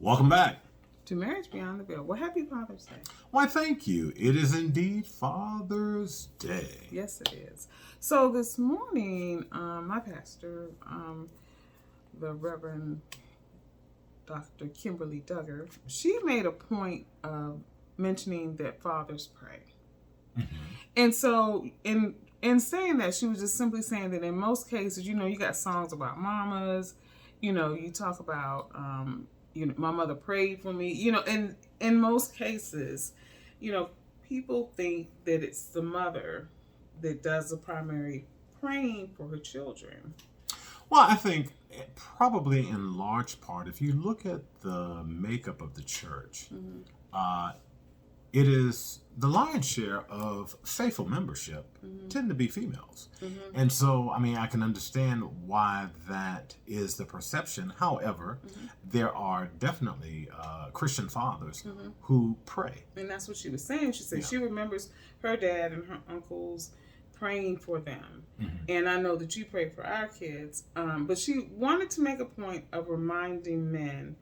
Welcome back to Marriage Beyond the Veil. Well, happy Father's Day. Why, thank you. It is indeed Father's Day. Yes, it is. So this morning, my pastor, the Reverend Dr. Kimberly Duggar, she made a point of mentioning that fathers pray. Mm-hmm. And so in saying that, she was just simply saying that in most cases, you got songs about mamas, you talk about, my mother prayed for me, and in most cases, people think that it's the mother that does the primary praying for her children. Well, I think probably in large part, if you look at the makeup of the church, it is the lion's share of faithful membership tend to be females. And so, I can understand why that is the perception. However, there are definitely Christian fathers who pray. And that's what she was saying. She said she remembers her dad and her uncles praying for them. And I know that you pray for our kids. But she wanted to make a point of reminding men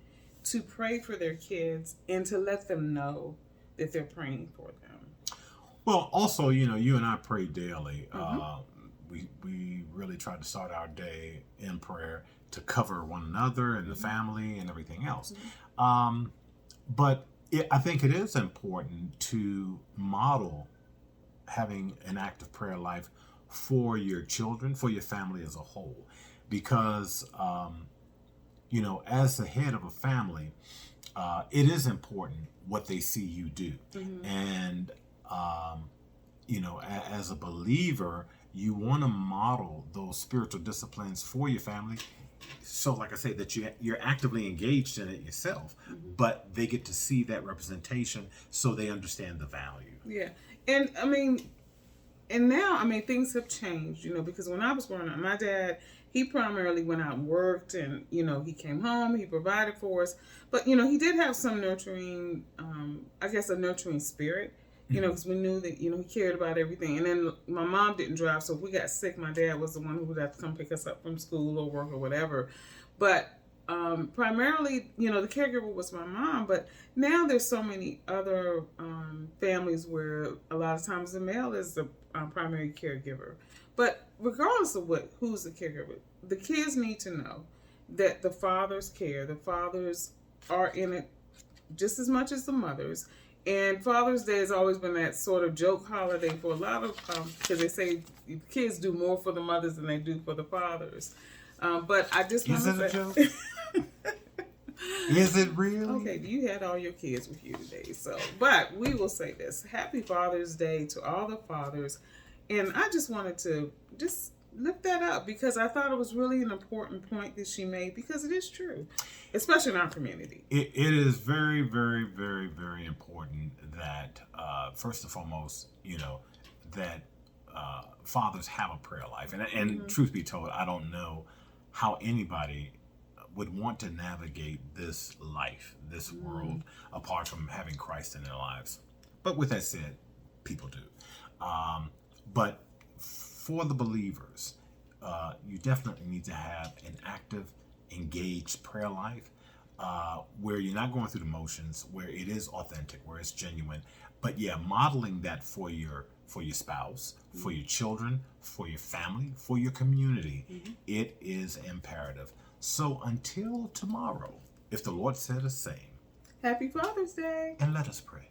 to pray for their kids and to let them know that they're praying for them. Well, also, you and I pray daily. We really try to start our day in prayer to cover one another and the family and everything else. But I think it is important to model having an active prayer life for your children, for your family as a whole. Because, as the head of a family, it is important what they see you do. And, as a believer, you want to model those spiritual disciplines for your family. So, like I say, that you're actively engaged in it yourself, but they get to see that representation so they understand the value. Yeah. And, now, things have changed, because when I was growing up, my dad, he primarily went out and worked and, he came home, he provided for us. But, he did have some nurturing, a nurturing spirit, because we knew that, he cared about everything. And then my mom didn't drive, so if we got sick, my dad was the one who would have to come pick us up from school or work or whatever. But primarily, the caregiver was my mom. But now there's so many other families where a lot of times the male is the primary caregiver. But regardless of who's the caregiver, the kids need to know that the fathers care. The fathers are in it just as much as the mothers. And Father's Day has always been that sort of joke holiday for a lot of, because they say kids do more for the mothers than they do for the fathers. But I just want to say... Is it a joke? Is it real? Okay, you had all your kids with you today. But we will say this. Happy Father's Day to all the fathers. And I just wanted to just lift that up because I thought it was really an important point that she made because it is true, especially in our community. It is very, very, very, very important that, first and foremost, that fathers have a prayer life. And truth be told, I don't know how anybody would want to navigate this life, this world, apart from having Christ in their lives. But with that said, people do. But for the believers, you definitely need to have an active, engaged prayer life where you're not going through the motions, where it is authentic, where it's genuine. But modeling that for your spouse, for your children, for your family, for your community, it is imperative. So until tomorrow, if the Lord said the same, Happy Father's Day. And let us pray.